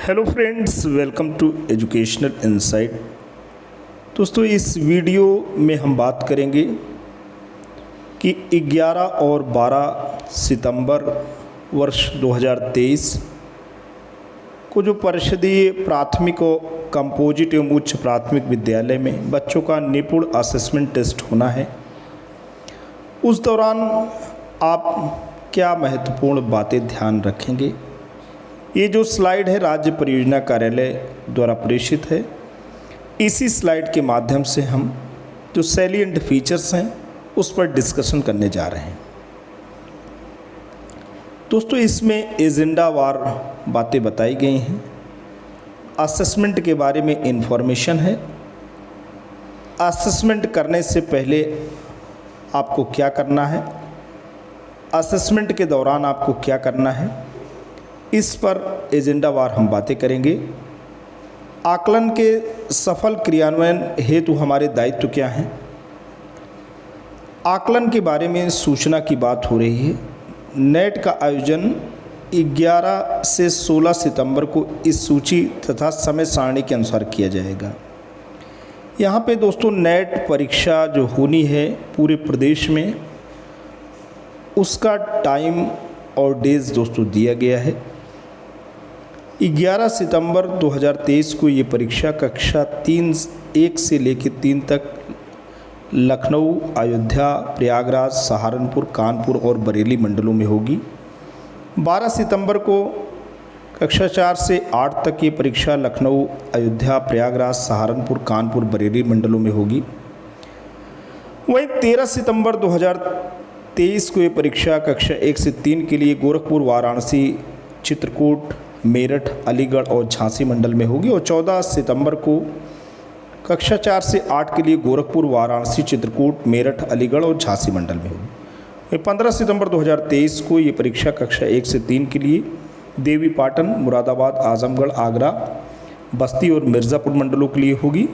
Hello friends, welcome to educational insight. दोस्तों, इस video में हम बात करेंगे कि 11 और 12 सितंबर वर्ष 2023 को जो परिषदीय प्राथमिक और कंपोजिट एवं उच्च प्राथमिक विद्यालय में बच्चों का निपुण असेसमेंट टेस्ट होना है, उस दौरान आप क्या महत्वपूर्ण बातें ध्यान रखेंगे। ये जो स्लाइड है राज्य परियोजना कार्यालय द्वारा प्रेषित है। इसी स्लाइड के माध्यम से हम जो सैलिएंट फीचर्स हैं उस पर डिस्कशन करने जा रहे हैं। दोस्तों, इसमें एजेंडावार बातें बताई गई हैं। असेसमेंट के बारे में इंफॉर्मेशन है। असेसमेंट करने से पहले आपको क्या करना है, असेसमेंट के दौरान आपको क्या करना है, इस पर एजेंडावार हम बातें करेंगे। आकलन के सफल क्रियान्वयन हेतु हमारे दायित्व क्या हैं। आकलन के बारे में सूचना की बात हो रही है। नेट का आयोजन 11 से 16 सितंबर को इस सूची तथा समय सारणी के अनुसार किया जाएगा। यहाँ पे दोस्तों नेट परीक्षा जो होनी है पूरे प्रदेश में, उसका टाइम और डेज दोस्तों दिया गया है। 11 सितंबर 2023 को ये परीक्षा कक्षा 1 से लेकर 3 तक लखनऊ, अयोध्या, प्रयागराज, सहारनपुर, कानपुर और बरेली मंडलों में होगी। 12 सितंबर को कक्षा 4 से 8 तक ये परीक्षा लखनऊ, अयोध्या, प्रयागराज, सहारनपुर, कानपुर, बरेली मंडलों में होगी। वहीं 13 सितंबर 2023 को ये परीक्षा कक्षा 1 से 3 के लिए गोरखपुर, वाराणसी, चित्रकूट, मेरठ, अलीगढ़ और झांसी मंडल में होगी। और 14 सितंबर को कक्षा 4 से 8 के लिए गोरखपुर, वाराणसी, चित्रकूट, मेरठ, अलीगढ़ और झांसी मंडल में होगी। 15 सितंबर 2023 को ये परीक्षा कक्षा 1 से 3 के लिए देवी पाटन, मुरादाबाद, आजमगढ़, आगरा, बस्ती और मिर्ज़ापुर मंडलों के लिए होगी।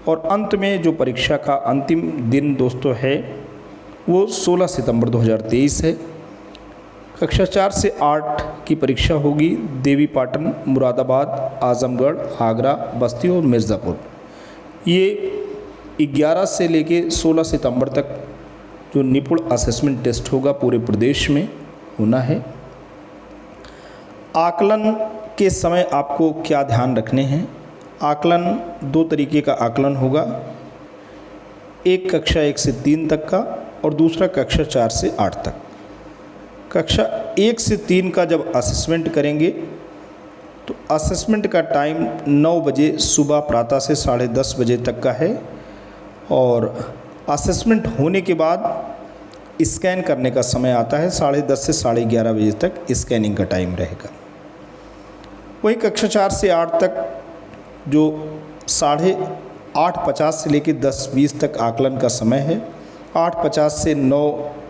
और अंत में जो परीक्षा का अंतिम दिन दोस्तों है वो 16 सितंबर 2023 है। कक्षा 4 से 8 की परीक्षा होगी देवी पाटन, मुरादाबाद, आजमगढ़, आगरा, बस्ती और मिर्ज़ापुर। ये 11 से लेके 16 सितंबर तक जो निपुण असेसमेंट टेस्ट होगा पूरे प्रदेश में होना है। आकलन के समय आपको क्या ध्यान रखने हैं। आकलन 2 तरीके का आकलन होगा, एक कक्षा 1 से 3 तक का और दूसरा कक्षा 4 से 8 तक। कक्षा 1 से 3 का जब असेसमेंट करेंगे तो असेसमेंट का टाइम 9 बजे सुबह प्रातः से 10:30 बजे तक का है। और असेसमेंट होने के बाद स्कैन करने का समय आता है 10:30 से 11:30 बजे तक स्कैनिंग का टाइम रहेगा। वहीं कक्षा 4 से 8 तक जो 8:50 से लेकर 10:20 तक आकलन का समय है। 8:50 से 9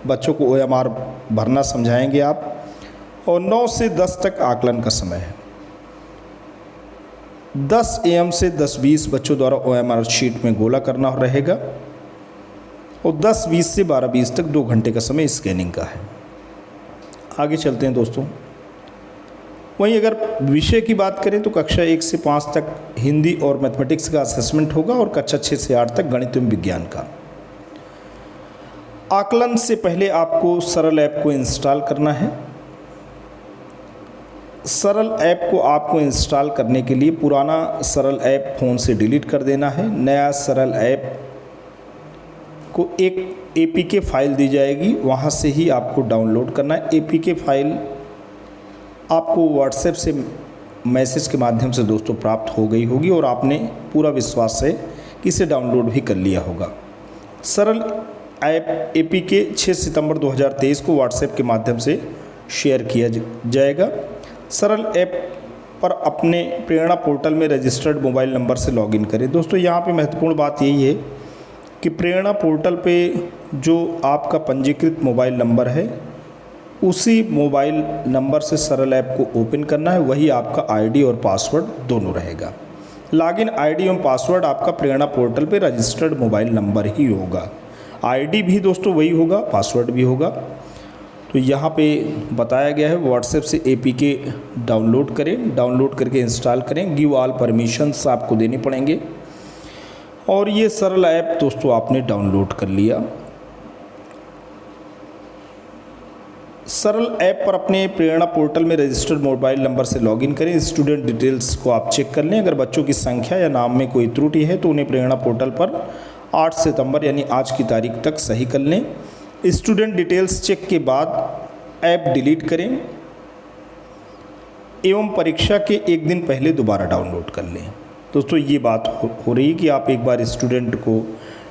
बच्चों को OMR भरना समझाएंगे आप, और 9 से 10 तक आकलन का समय है। 10 AM से 10:20 बच्चों द्वारा OMR शीट में गोला करना रहेगा। और 10:20 से 12:20 तक 2 घंटे का समय स्कैनिंग का है। आगे चलते हैं दोस्तों। वहीं अगर विषय की बात करें तो कक्षा 1 से 5 तक हिंदी और मैथमेटिक्स का असेसमेंट होगा और कक्षा 6 से 8 तक गणित एवं विज्ञान का। आकलन से पहले आपको सरल ऐप को इंस्टॉल करना है। सरल ऐप को आपको इंस्टॉल करने के लिए पुराना सरल ऐप फ़ोन से डिलीट कर देना है। नया सरल ऐप को एक APK फाइल दी जाएगी, वहाँ से ही आपको डाउनलोड करना है। APK फाइल आपको व्हाट्सएप से मैसेज के माध्यम से दोस्तों प्राप्त हो गई होगी और आपने पूरा विश्वास से इसे डाउनलोड भी कर लिया होगा। सरल ऐप APK 6 सितंबर 2023 को व्हाट्सएप के माध्यम से शेयर किया जाएगा। सरल ऐप पर अपने प्रेरणा पोर्टल में रजिस्टर्ड मोबाइल नंबर से लॉगिन करें। दोस्तों, यहाँ पे महत्वपूर्ण बात यही है कि प्रेरणा पोर्टल पे जो आपका पंजीकृत मोबाइल नंबर है उसी मोबाइल नंबर से सरल ऐप को ओपन करना है। वही आपका ID और पासवर्ड दोनों रहेगा। लॉगिन ID एवं पासवर्ड आपका प्रेरणा पोर्टल पे रजिस्टर्ड मोबाइल नंबर ही होगा। ID भी दोस्तों वही होगा, पासवर्ड भी होगा। तो यहाँ पे बताया गया है व्हाट्सएप से APK डाउनलोड करें, डाउनलोड करके इंस्टॉल करें, गिव ऑल परमिशंस आपको देने पड़ेंगे। और ये सरल ऐप दोस्तों आपने डाउनलोड कर लिया। सरल ऐप पर अपने प्रेरणा पोर्टल में रजिस्टर्ड मोबाइल नंबर से लॉगिन करें। स्टूडेंट डिटेल्स को आप चेक कर लें। अगर बच्चों की संख्या या नाम में कोई त्रुटि है तो उन्हें प्रेरणा पोर्टल पर 8 सितंबर यानी आज की तारीख तक सही कर लें। स्टूडेंट डिटेल्स चेक के बाद ऐप डिलीट करें एवं परीक्षा के एक दिन पहले दोबारा डाउनलोड कर लें। दोस्तों ये बात हो रही कि आप एक बार स्टूडेंट को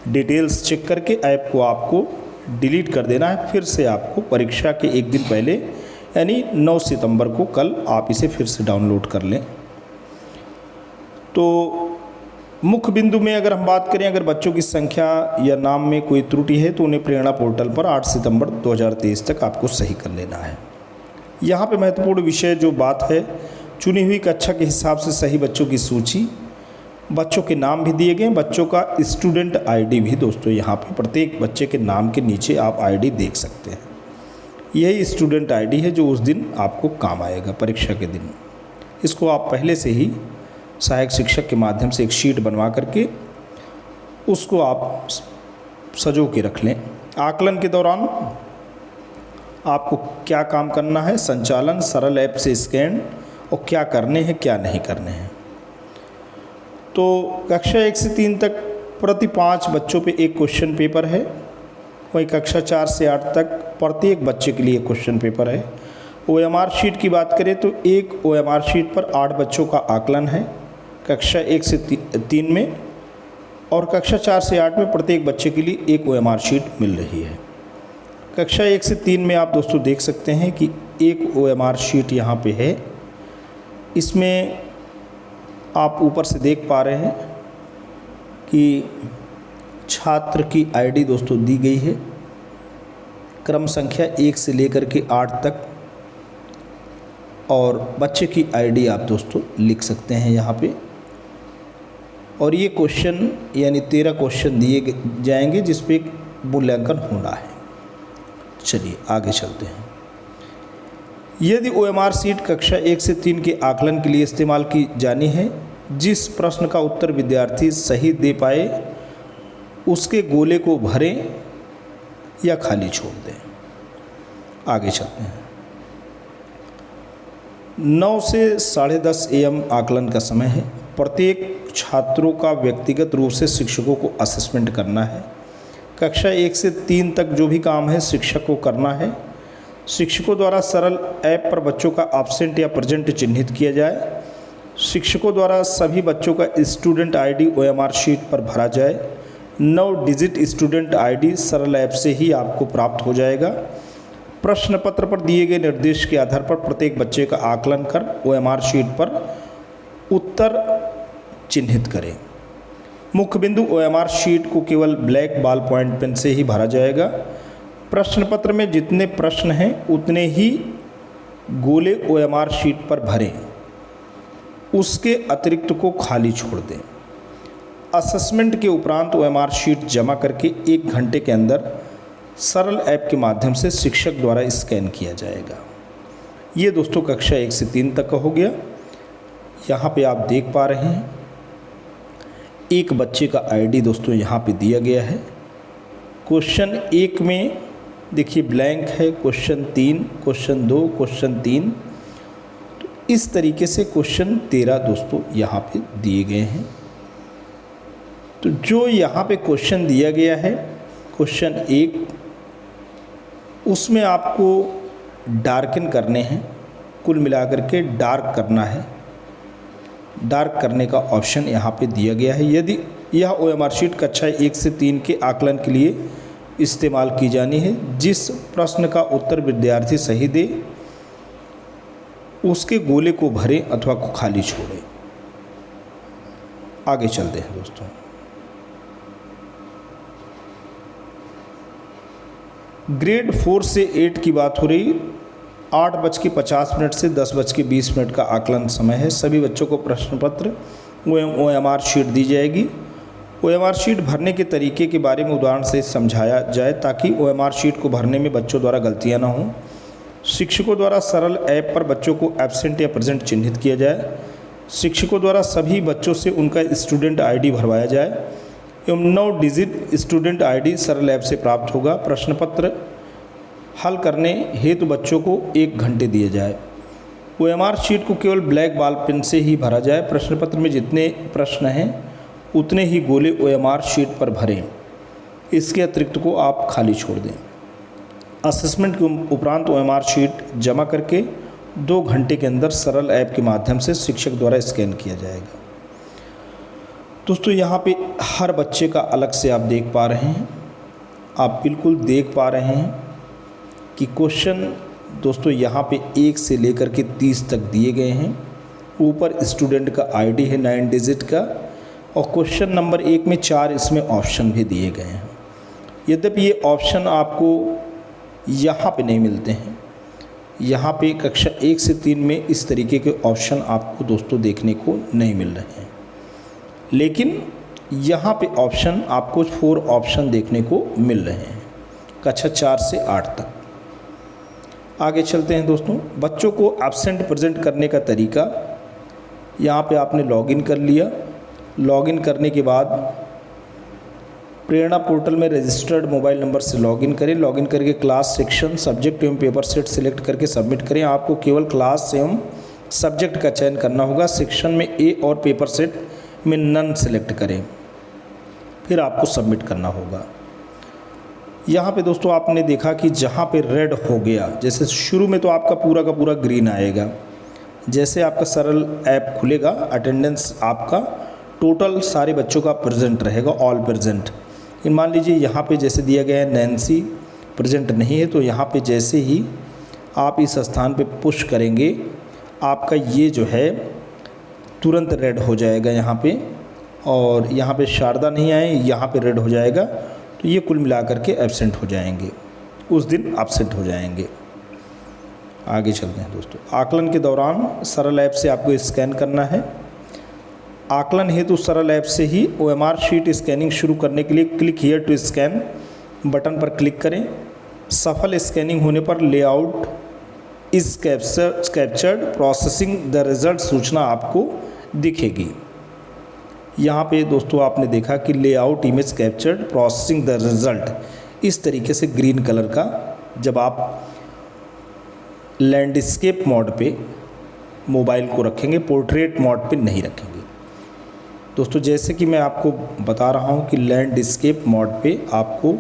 डिटेल्स चेक करके ऐप को आपको डिलीट कर देना है, फिर से आपको परीक्षा के एक दिन पहले यानी 9 सितंबर को कल आप इसे फिर से डाउनलोड कर लें। तो मुख्य बिंदु में अगर हम बात करें, अगर बच्चों की संख्या या नाम में कोई त्रुटि है तो उन्हें प्रेरणा पोर्टल पर 8 सितंबर 2023 तक आपको सही कर लेना है। यहाँ पे महत्वपूर्ण विषय जो बात है, चुनी हुई कक्षा के हिसाब से सही बच्चों की सूची, बच्चों के नाम भी दिए गए, बच्चों का स्टूडेंट ID भी दोस्तों यहाँ पे प्रत्येक बच्चे के नाम के नीचे आप ID देख सकते हैं। यही स्टूडेंट ID है जो उस दिन आपको काम आएगा परीक्षा के दिन। इसको आप पहले से ही सहायक शिक्षक के माध्यम से एक शीट बनवा करके उसको आप सजो के रख लें। आकलन के दौरान आपको क्या काम करना है, संचालन, सरल ऐप से स्कैन और क्या करने हैं क्या नहीं करने हैं। तो कक्षा 1 से 3 तक प्रति 5 बच्चों पे एक क्वेश्चन पेपर है। वहीं कक्षा 4 से 8 तक प्रत्येक बच्चे के लिए क्वेश्चन पेपर है। OMR शीट की बात करें तो एक OMR शीट पर 8 बच्चों का आकलन है कक्षा 1 से 3 में, और कक्षा 4 से 8 में प्रत्येक बच्चे के लिए एक OMR शीट मिल रही है। कक्षा 1 से 3 में आप दोस्तों देख सकते हैं कि एक OMR शीट यहाँ पे है। इसमें आप ऊपर से देख पा रहे हैं कि छात्र की ID दोस्तों दी गई है, क्रम संख्या 1 से लेकर के 8 तक, और बच्चे की ID आप दोस्तों लिख सकते हैं यहाँ पे। और ये क्वेश्चन यानी 13 क्वेश्चन दिए जाएंगे जिस पे मूल्यांकन होना है। चलिए आगे चलते हैं। यदि OMR शीट कक्षा 1 से 3 के आकलन के लिए इस्तेमाल की जानी है, जिस प्रश्न का उत्तर विद्यार्थी सही दे पाए उसके गोले को भरें या खाली छोड़ दें। आगे चलते हैं। 9 से 10:30 AM आकलन का समय है। प्रत्येक छात्रों का व्यक्तिगत रूप से शिक्षकों को असेसमेंट करना है। कक्षा 1 से 3 तक जो भी काम है शिक्षक को करना है। शिक्षकों द्वारा सरल ऐप पर बच्चों का एब्सेंट या प्रेजेंट चिन्हित किया जाए। शिक्षकों द्वारा सभी बच्चों का स्टूडेंट ID OMR शीट पर भरा जाए। 9 डिजिट स्टूडेंट ID सरल ऐप से ही आपको प्राप्त हो जाएगा। प्रश्न पत्र पर दिए गए निर्देश के आधार पर प्रत्येक बच्चे का आकलन कर OMR शीट पर उत्तर चिन्हित करें। मुख्य बिंदु OMR शीट को केवल ब्लैक बॉल पॉइंट पेन से ही भरा जाएगा। प्रश्न पत्र में जितने प्रश्न हैं उतने ही गोले OMR शीट पर भरें, उसके अतिरिक्त को खाली छोड़ दें। असेसमेंट के उपरांत OMR शीट जमा करके 1 घंटे के अंदर सरल ऐप के माध्यम से शिक्षक द्वारा स्कैन किया जाएगा। ये दोस्तों कक्षा 1 से 3 तक का हो गया। यहाँ पे आप देख पा रहे हैं एक बच्चे का ID दोस्तों यहाँ पे दिया गया है। क्वेश्चन 1 में देखिए ब्लैंक है, क्वेश्चन 3, क्वेश्चन 2, क्वेश्चन 3। तो इस तरीके से क्वेश्चन 13 दोस्तों यहाँ पे दिए गए हैं। तो जो यहाँ पे क्वेश्चन दिया गया है क्वेश्चन 1, उसमें आपको डार्कन करने हैं, कुल मिलाकर के डार्क करना है। डार्क करने का ऑप्शन यहाँ पे दिया गया है। यदि यह OMR शीट कक्षा 1 से 3 के आकलन के लिए इस्तेमाल की जानी है, जिस प्रश्न का उत्तर विद्यार्थी सही दे उसके गोले को भरें अथवा को खाली छोड़ें। आगे चलते हैं दोस्तों। ग्रेड 4 से 8 की बात हो रही। 8:50 से 10:20 का आकलन समय है। सभी बच्चों को प्रश्न पत्र OMR शीट दी जाएगी। OMR शीट भरने के तरीके के बारे में उदाहरण से समझाया जाए ताकि OMR शीट को भरने में बच्चों द्वारा गलतियां ना हों। शिक्षकों द्वारा सरल ऐप पर बच्चों को एब्सेंट या प्रेजेंट चिन्हित किया जाए। शिक्षकों द्वारा सभी बच्चों से उनका स्टूडेंट आईडी भरवाया जाए एवं 9 डिजिट स्टूडेंट आईडी सरल ऐप से प्राप्त होगा। प्रश्न पत्र हल करने हेतु बच्चों को 1 घंटे दिए जाए। OMR शीट को केवल ब्लैक बॉल पेन से ही भरा जाए। प्रश्न पत्र में जितने प्रश्न हैं उतने ही गोले OMR शीट पर भरें, इसके अतिरिक्त को आप खाली छोड़ दें। असेसमेंट के उपरांत OMR शीट जमा करके 2 घंटे के अंदर सरल ऐप के माध्यम से शिक्षक द्वारा स्कैन किया जाएगा। दोस्तों यहाँ पे हर बच्चे का अलग से आप देख पा रहे हैं, आप बिल्कुल देख पा रहे हैं कि क्वेश्चन दोस्तों यहाँ पे 1 से लेकर के 30 तक दिए गए हैं। ऊपर स्टूडेंट का आईडी है 9 डिजिट का और क्वेश्चन नंबर 1 में 4 इसमें ऑप्शन भी दिए गए हैं। यद्यपि ये ऑप्शन आपको यहाँ पे नहीं मिलते हैं, यहाँ पे कक्षा 1 से 3 में इस तरीके के ऑप्शन आपको दोस्तों देखने को नहीं मिल रहे हैं, लेकिन यहाँ पे ऑप्शन आपको 4 ऑप्शन देखने को मिल रहे हैं कक्षा 4 से 8 तक। आगे चलते हैं दोस्तों। बच्चों को एब्सेंट प्रेजेंट करने का तरीका, यहाँ पे आपने लॉगिन कर लिया। लॉगिन करने के बाद प्रेरणा पोर्टल में रजिस्टर्ड मोबाइल नंबर से लॉगिन करें। लॉगिन करके क्लास, सेक्शन, सब्जेक्ट एवं पेपर सेट सिलेक्ट करके सबमिट करें। आपको केवल क्लास एवं सब्जेक्ट का चयन करना होगा। सेक्शन में ए और पेपर सेट में नन सेलेक्ट करें, फिर आपको सबमिट करना होगा। यहाँ पे दोस्तों आपने देखा कि जहाँ पे रेड हो गया, जैसे शुरू में तो आपका पूरा का पूरा ग्रीन आएगा। जैसे आपका सरल ऐप खुलेगा, अटेंडेंस आपका टोटल सारे बच्चों का प्रेजेंट रहेगा, ऑल प्रेजेंट। मान लीजिए यहाँ पे जैसे दिया गया है नैन्सी प्रेजेंट नहीं है, तो यहाँ पे जैसे ही आप इस स्थान पे पुश करेंगे आपका ये जो है तुरंत रेड हो जाएगा यहाँ पे, और यहाँ पे शारदा नहीं आए, यहाँ पे रेड हो जाएगा। तो ये कुल मिलाकर के एब्सेंट हो जाएंगे, उस दिन एब्सेंट हो जाएंगे। आगे चलते हैं दोस्तों। आकलन के दौरान सरल ऐप से आपको स्कैन करना है। आकलन हेतु सरल ऐप से ही OMR शीट स्कैनिंग शुरू करने के लिए click here to scan button पर क्लिक करें। सफल स्कैनिंग होने पर layout is captured processing the result सूचना आपको दिखेगी। यहाँ पे दोस्तों आपने देखा कि layout image captured processing the result इस तरीके से ग्रीन कलर का, जब आप लैंडस्केप मोड पे मोबाइल को रखेंगे, पोर्ट्रेट मोड पे नहीं रखेंगे। दोस्तों जैसे कि मैं आपको बता रहा हूँ कि लैंडस्केप मोड पे आपको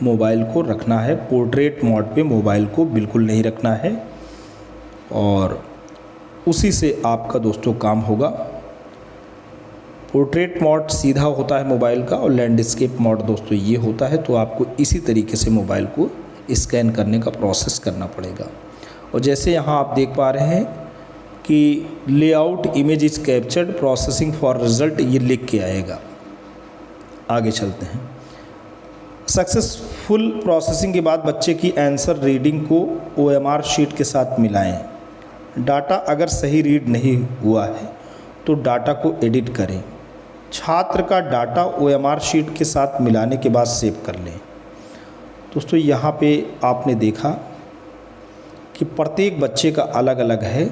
मोबाइल को रखना है, पोर्ट्रेट मोड पे मोबाइल को बिल्कुल नहीं रखना है, और उसी से आपका दोस्तों काम होगा। पोर्ट्रेट मोड सीधा होता है मोबाइल का और लैंडस्केप मोड दोस्तों ये होता है। तो आपको इसी तरीके से मोबाइल को स्कैन करने का प्रोसेस करना पड़ेगा। और जैसे यहाँ आप देख पा रहे हैं कि layout image is captured processing for result, ये लिख के आएगा। आगे चलते हैं। सक्सेसफुल प्रोसेसिंग के बाद बच्चे की आंसर रीडिंग को OMR शीट के साथ मिलाएं। डाटा अगर सही रीड नहीं हुआ है तो डाटा को एडिट करें। छात्र का डाटा OMR शीट के साथ मिलाने के बाद सेव कर लें। दोस्तों यहाँ पे आपने देखा कि प्रत्येक बच्चे का अलग अलग है,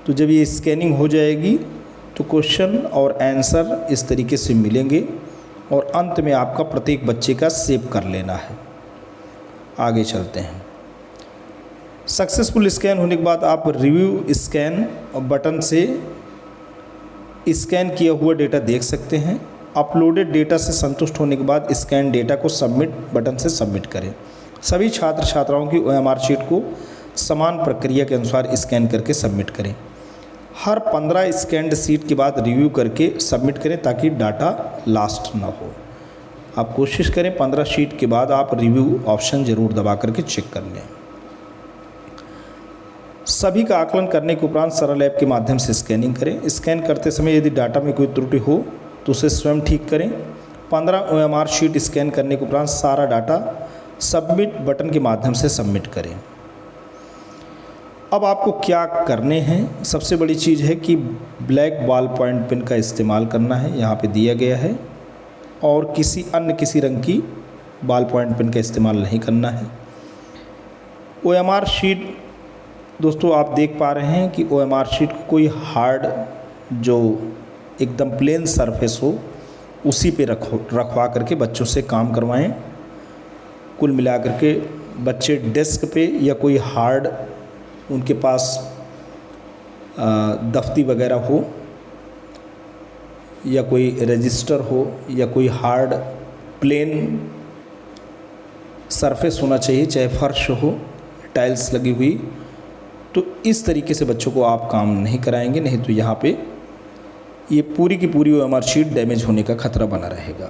तो जब ये स्कैनिंग हो जाएगी तो क्वेश्चन और आंसर इस तरीके से मिलेंगे और अंत में आपका प्रत्येक बच्चे का सेव कर लेना है। आगे चलते हैं। सक्सेसफुल स्कैन होने के बाद आप रिव्यू स्कैन बटन से स्कैन किया हुआ डेटा देख सकते हैं। अपलोडेड डेटा से संतुष्ट होने के बाद स्कैन डेटा को सबमिट बटन से सबमिट करें। सभी छात्र छात्राओं की OMR शीट को समान प्रक्रिया के अनुसार स्कैन करके सबमिट करें। हर 15 स्कैन्ड शीट के बाद रिव्यू करके सबमिट करें ताकि डाटा लास्ट ना हो। आप कोशिश करें 15 शीट के बाद आप रिव्यू ऑप्शन ज़रूर दबा करके चेक कर लें। सभी का आकलन करने के उपरांत सरल ऐप के माध्यम से स्कैनिंग करें। स्कैन करते समय यदि डाटा में कोई त्रुटि हो तो उसे स्वयं ठीक करें। 15 OMR शीट स्कैन करने के उपरांत सारा डाटा सबमिट बटन के माध्यम से सबमिट करें। अब आपको क्या करने हैं, सबसे बड़ी चीज़ है कि ब्लैक बॉल पॉइंट पेन का इस्तेमाल करना है, यहाँ पे दिया गया है, और किसी रंग की बॉल पॉइंट पेन का इस्तेमाल नहीं करना है। OMR शीट दोस्तों आप देख पा रहे हैं कि OMR शीट को कोई हार्ड जो एकदम प्लेन सरफेस हो उसी पे रखवा करके बच्चों से काम करवाएं। कुल मिलाकर के बच्चे डेस्क पे या कोई हार्ड उनके पास दफ्ती वगैरह हो या कोई रजिस्टर हो या कोई हार्ड प्लेन सरफेस होना चाहिए, चाहे फर्श हो, टाइल्स लगी हुई, तो इस तरीके से बच्चों को आप काम नहीं कराएंगे, नहीं तो यहाँ पे ये पूरी की पूरी OMR शीट डैमेज होने का खतरा बना रहेगा।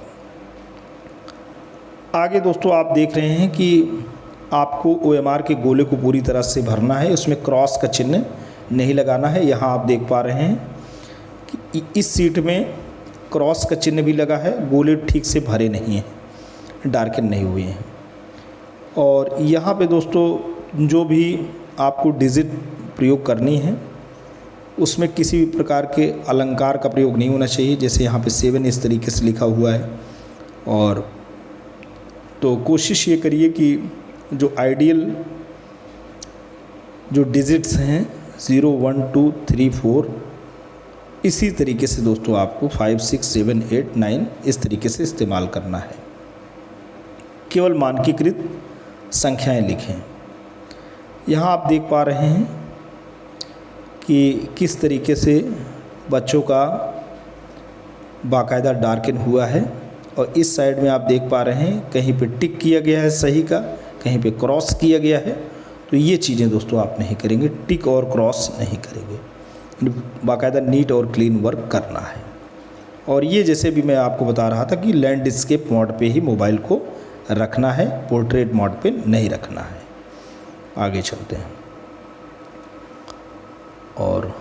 आगे दोस्तों आप देख रहे हैं कि आपको OMR के गोले को पूरी तरह से भरना है, उसमें क्रॉस का चिन्ह नहीं लगाना है। यहाँ आप देख पा रहे हैं कि इस सीट में क्रॉस का चिन्ह भी लगा है, गोले ठीक से भरे नहीं हैं, डार्कन नहीं हुए हैं। और यहाँ पे दोस्तों जो भी आपको डिजिट प्रयोग करनी है उसमें किसी भी प्रकार के अलंकार का प्रयोग नहीं होना चाहिए, जैसे यहाँ पे 7 इस तरीके से लिखा हुआ है। और तो कोशिश ये करिए कि जो आइडियल जो डिजिट्स हैं 0 1 2 3 4 इसी तरीके से दोस्तों आपको 5 6 7 8 9 इस तरीके से इस्तेमाल करना है। केवल मानकीकृत संख्याएं लिखें। यहाँ आप देख पा रहे हैं कि किस तरीके से बच्चों का बाकायदा डार्कन हुआ है। और इस साइड में आप देख पा रहे हैं कहीं पे टिक किया गया है सही का, कहीं पे क्रॉस किया गया है। तो ये चीज़ें दोस्तों आप नहीं करेंगे, टिक और क्रॉस नहीं करेंगे, बाकायदा नीट और क्लीन वर्क करना है। और ये जैसे भी मैं आपको बता रहा था कि लैंडस्केप मोड पे ही मोबाइल को रखना है, पोर्ट्रेट मोड पे नहीं रखना है। आगे चलते हैं। और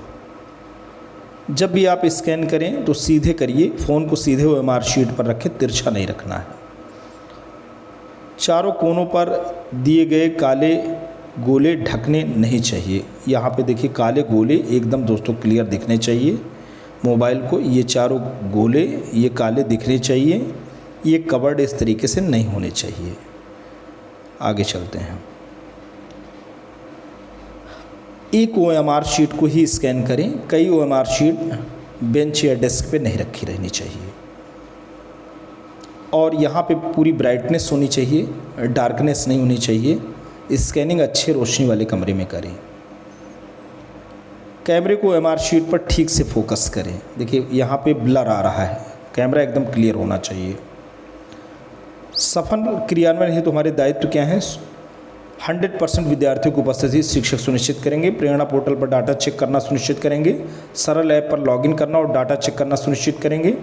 जब भी आप स्कैन करें तो सीधे करिए, फ़ोन को सीधे OMR शीट पर रखें, तिरछा नहीं रखना है। चारों कोनों पर दिए गए काले गोले ढकने नहीं चाहिए। यहाँ पे देखिए काले गोले एकदम दोस्तों क्लियर दिखने चाहिए मोबाइल को, ये चारों गोले ये काले दिखने चाहिए, ये कवर्ड इस तरीके से नहीं होने चाहिए। आगे चलते हैं। एक OMR शीट को ही स्कैन करें, कई OMR शीट बेंच या डेस्क पे नहीं रखी रहनी चाहिए। और यहाँ पे पूरी ब्राइटनेस होनी चाहिए, डार्कनेस नहीं होनी चाहिए। स्कैनिंग अच्छे रोशनी वाले कमरे में करें। कैमरे को OMR शीट पर ठीक से फोकस करें। देखिए यहाँ पे ब्लर आ रहा है, कैमरा एकदम क्लियर होना चाहिए। सफल क्रियान्वयन हेतु हमारे दायित्व क्या हैं? 100% विद्यार्थियों की उपस्थिति शिक्षक सुनिश्चित करेंगे। प्रेरणा पोर्टल पर डाटा चेक करना सुनिश्चित करेंगे। सरल ऐप पर लॉगिन करना और डाटा चेक करना सुनिश्चित करेंगे।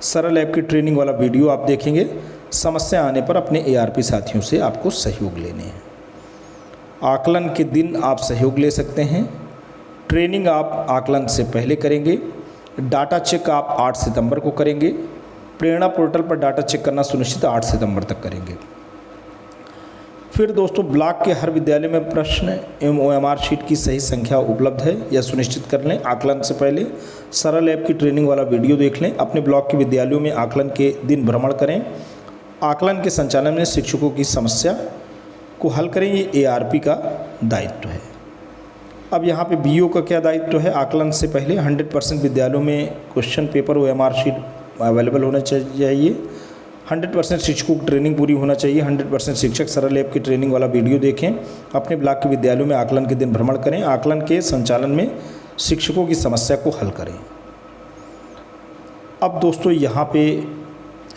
सरल ऐप की ट्रेनिंग वाला वीडियो आप देखेंगे। समस्या आने पर अपने ARP साथियों से आपको सहयोग लेने हैं। आकलन के दिन आप सहयोग ले सकते हैं। ट्रेनिंग आप आकलन से पहले करेंगे। डाटा चेक आप 8 सितंबर को करेंगे। प्रेरणा पोर्टल पर डाटा चेक करना सुनिश्चित 8 सितंबर तक करेंगे। फिर दोस्तों ब्लॉक के हर विद्यालय में प्रश्न एवं OMR शीट की सही संख्या उपलब्ध है यह सुनिश्चित कर लें। आकलन से पहले सरल ऐप की ट्रेनिंग वाला वीडियो देख लें। अपने ब्लॉक के विद्यालयों में आकलन के दिन भ्रमण करें। आकलन के संचालन में शिक्षकों की समस्या को हल करें, ये ARP का दायित्व है। अब यहाँ पे BO का क्या दायित्व है? आकलन से पहले 100% विद्यालयों में question paper OMR sheet available होना चाहिए। 100% शिक्षकों की ट्रेनिंग पूरी होना चाहिए। 100% शिक्षक सरल ऐप की ट्रेनिंग वाला वीडियो देखें। अपने ब्लॉक के विद्यालयों में आकलन के दिन भ्रमण करें। आकलन के संचालन में शिक्षकों की समस्या को हल करें। अब दोस्तों यहाँ पे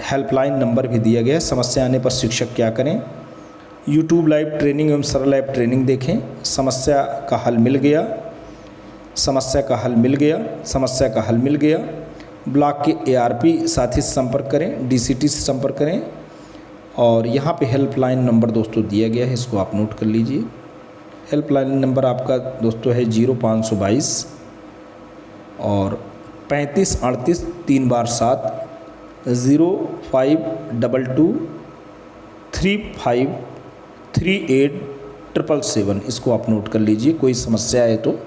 हेल्पलाइन नंबर भी दिया गया है। समस्या आने पर शिक्षक क्या करें? YouTube लाइव ट्रेनिंग एवं सरल ऐप ट्रेनिंग देखें। समस्या का हल मिल गया, समस्या का हल मिल गया, समस्या का हल मिल गया। ब्लॉक के ARP साथी से संपर्क करें, DCT से संपर्क करें। और यहाँ पे हेल्पलाइन नंबर दोस्तों दिया गया है, इसको आप नोट कर लीजिए। हेल्पलाइन नंबर आपका दोस्तों है 0522 और 35 38 3 बार 7 0522 35 38 777। इसको आप नोट कर लीजिए। कोई समस्या है तो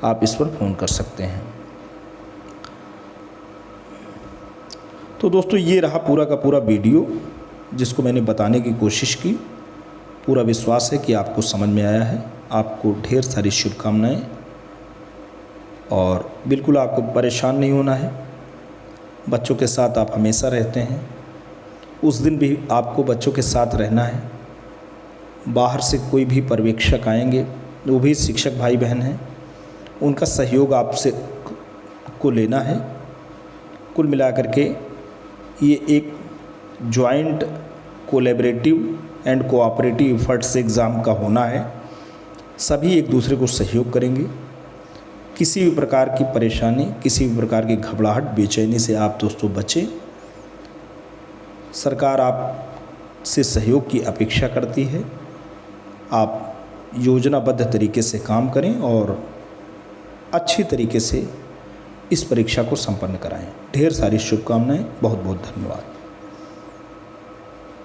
आप इस पर फ़ोन कर सकते हैं। तो दोस्तों ये रहा पूरा का पूरा वीडियो जिसको मैंने बताने की कोशिश की। पूरा विश्वास है कि आपको समझ में आया है। आपको ढेर सारी शुभकामनाएं और बिल्कुल आपको परेशान नहीं होना है। बच्चों के साथ आप हमेशा रहते हैं, उस दिन भी आपको बच्चों के साथ रहना है। बाहर से कोई भी पर्यवेक्षक आएंगे, वो भी शिक्षक भाई बहन हैं, उनका सहयोग आपसे को लेना है। कुल मिलाकर के ये एक joint collaborative and cooperative efforts exam का होना है। सभी एक दूसरे को सहयोग करेंगे। किसी भी प्रकार की परेशानी, किसी भी प्रकार की घबराहट, बेचैनी से आप दोस्तों बचें। सरकार आपसे सहयोग की अपेक्षा करती है। आप योजनाबद्ध तरीके से काम करें और अच्छी तरीके से इस परीक्षा को संपन्न कराएं। ढेर सारी शुभकामनाएं। बहुत बहुत धन्यवाद।